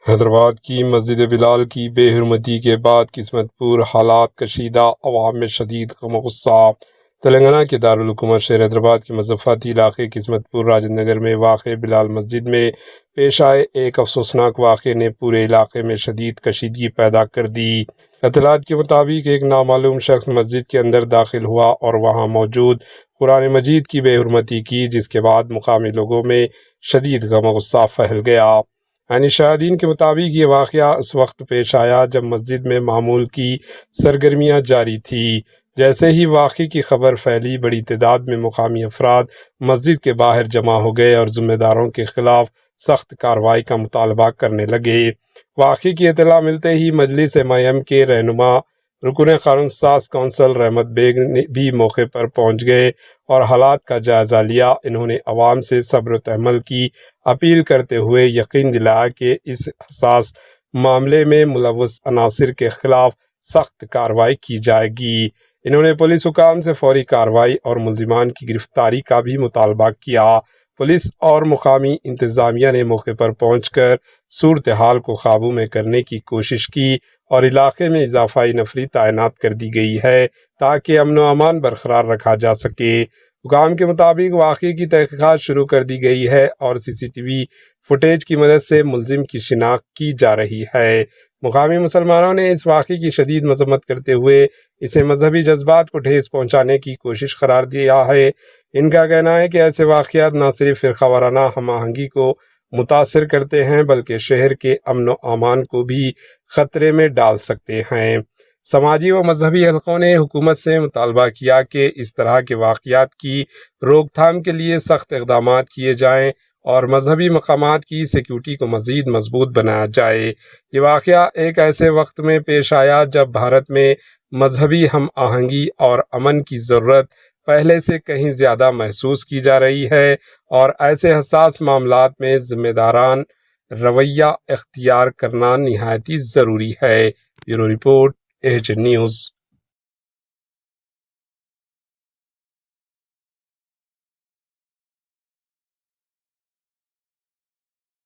حیدرآباد کی مسجد بلال کی بے حرمتی کے بعد قسمت پور حالات کشیدہ، عوام میں شدید غم و غصہ۔ تلنگانہ کے دارالحکومت شہر حیدرآباد کے مضافاتی علاقے قسمت پور راجندر نگر میں واقع بلال مسجد میں پیش آئے ایک افسوسناک واقعے نے پورے علاقے میں شدید کشیدگی پیدا کر دی۔ اطلاعات کے مطابق ایک نامعلوم شخص مسجد کے اندر داخل ہوا اور وہاں موجود قرآن مجید کی بے حرمتی کی، جس کے بعد مقامی لوگوں میں شدید غم و غصہ پھیل گیا۔ یعنی شاہدین کے مطابق یہ واقعہ اس وقت پیش آیا جب مسجد میں معمول کی سرگرمیاں جاری تھی۔ جیسے ہی واقعے کی خبر پھیلی، بڑی تعداد میں مقامی افراد مسجد کے باہر جمع ہو گئے اور ذمہ داروں کے خلاف سخت کارروائی کا مطالبہ کرنے لگے۔ واقعے کی اطلاع ملتے ہی مجلس MIM کے رہنما رکن قانون ساز کونسل رحمت بیگ بھی موقع پر پہنچ گئے اور حالات کا جائزہ لیا۔ انہوں نے عوام سے صبر و تحمل کی اپیل کرتے ہوئے یقین دلایا کہ اس حساس معاملے میں ملوث عناصر کے خلاف سخت کارروائی کی جائے گی۔ انہوں نے پولیس حکام سے فوری کارروائی اور ملزمان کی گرفتاری کا بھی مطالبہ کیا۔ پولیس اور مقامی انتظامیہ نے موقع پر پہنچ کر صورتحال کو قابو میں کرنے کی کوشش کی اور علاقے میں اضافی نفری تعینات کر دی گئی ہے تاکہ امن و امان برقرار رکھا جا سکے۔ حکام کے مطابق واقعے کی تحقیقات شروع کر دی گئی ہے اور CCTV فوٹیج کی مدد سے ملزم کی شناخت کی جا رہی ہے۔ مقامی مسلمانوں نے اس واقعے کی شدید مذمت کرتے ہوئے اسے مذہبی جذبات کو ٹھیس پہنچانے کی کوشش قرار دیا ہے۔ ان کا کہنا ہے کہ ایسے واقعات نہ صرف فرقہ وارانہ ہم آہنگی کو متاثر کرتے ہیں بلکہ شہر کے امن و امان کو بھی خطرے میں ڈال سکتے ہیں۔ سماجی و مذہبی حلقوں نے حکومت سے مطالبہ کیا کہ اس طرح کے واقعات کی روک تھام کے لیے سخت اقدامات کیے جائیں اور مذہبی مقامات کی سیکیورٹی کو مزید مضبوط بنایا جائے۔ یہ واقعہ ایک ایسے وقت میں پیش آیا جب بھارت میں مذہبی ہم آہنگی اور امن کی ضرورت پہلے سے کہیں زیادہ محسوس کی جا رہی ہے اور ایسے حساس معاملات میں ذمہ داران رویہ اختیار کرنا نہایت ضروری ہے۔ Bureau report, AHN news.